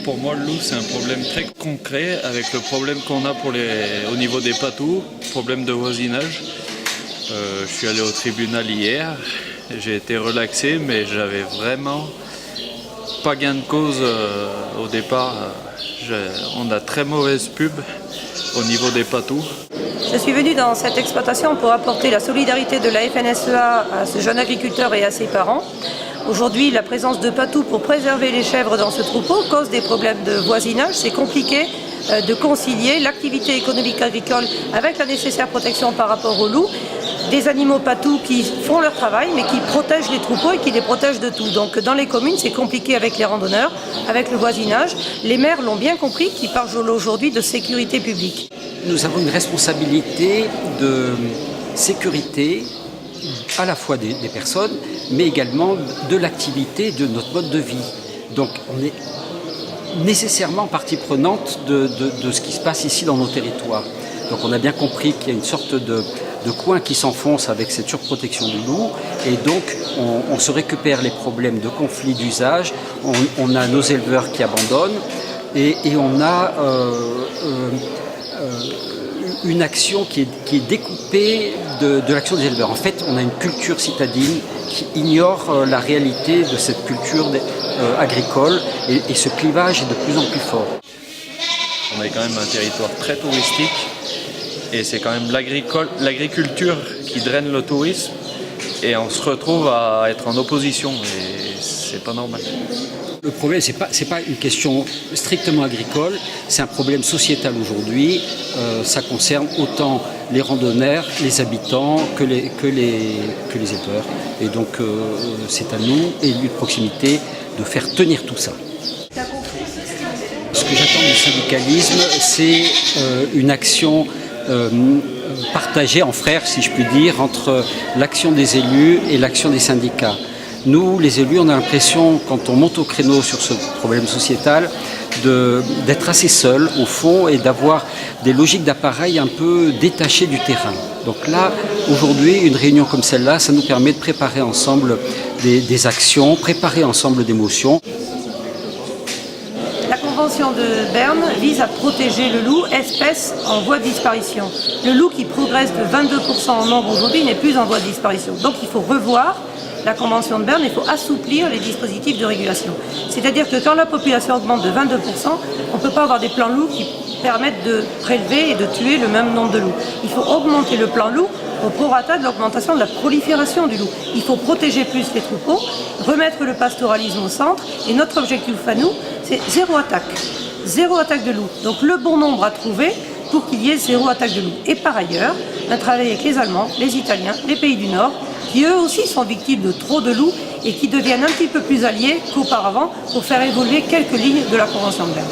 Pour moi, le loup, c'est un problème très concret avec le problème qu'on a au niveau des patous, problème de voisinage. Je suis allé au tribunal hier, j'ai été relaxé, mais j'avais vraiment pas gain de cause au départ. On a très mauvaise pub au niveau des patous. Je suis venue dans cette exploitation pour apporter la solidarité de la FNSEA à ce jeune agriculteur et à ses parents. Aujourd'hui, la présence de patous pour préserver les chèvres dans ce troupeau cause des problèmes de voisinage. C'est compliqué de concilier l'activité économique agricole avec la nécessaire protection par rapport aux loups. Des animaux patous qui font leur travail mais qui protègent les troupeaux et qui les protègent de tout. Donc dans les communes, c'est compliqué avec les randonneurs, avec le voisinage. Les maires l'ont bien compris, qui parlent aujourd'hui de sécurité publique. Nous avons une responsabilité de sécurité à la fois des personnes, mais également de l'activité, de notre mode de vie. Donc on est nécessairement partie prenante de ce qui se passe ici dans nos territoires. Donc on a bien compris qu'il y a une sorte de coin qui s'enfonce avec cette surprotection du loup, et donc on se récupère les problèmes de conflits d'usage, on a nos éleveurs qui abandonnent, et on a une action qui est découpée de l'action des éleveurs. En fait, on a une culture citadine qui ignore la réalité de cette culture agricole, et ce clivage est de plus en plus fort. On est quand même un territoire très touristique, et c'est quand même l'agriculture qui draine le tourisme, et on se retrouve à être en opposition, et c'est pas normal. Le problème, c'est pas une question strictement agricole, c'est un problème sociétal aujourd'hui. Ça concerne autant les randonneurs, les habitants que les éleveurs. Et donc c'est à nous, élus de proximité, de faire tenir tout ça. Ce que j'attends du syndicalisme, c'est une action partagée en frères, si je puis dire, entre l'action des élus et l'action des syndicats. Nous, les élus, on a l'impression, quand on monte au créneau sur ce problème sociétal, d'être assez seuls, au fond, et d'avoir des logiques d'appareil un peu détachées du terrain. Donc là, aujourd'hui, une réunion comme celle-là, ça nous permet de préparer ensemble des actions, préparer ensemble des motions. La Convention de Berne vise à protéger le loup, espèce en voie de disparition. Le loup qui progresse de 22% en nombre aujourd'hui n'est plus en voie de disparition. Donc il faut revoir la Convention de Berne, il faut assouplir les dispositifs de régulation. C'est-à-dire que quand la population augmente de 22%, on ne peut pas avoir des plans loups qui permettent de prélever et de tuer le même nombre de loups. Il faut augmenter le plan loup au prorata de l'augmentation de la prolifération du loup. Il faut protéger plus les troupeaux, remettre le pastoralisme au centre, et notre objectif à nous, c'est zéro attaque de loup. Donc le bon nombre à trouver pour qu'il y ait zéro attaque de loup. Et par ailleurs, on a travaillé avec les Allemands, les Italiens, les pays du Nord, qui eux aussi sont victimes de trop de loups et qui deviennent un petit peu plus alliés qu'auparavant pour faire évoluer quelques lignes de la Convention de Berne.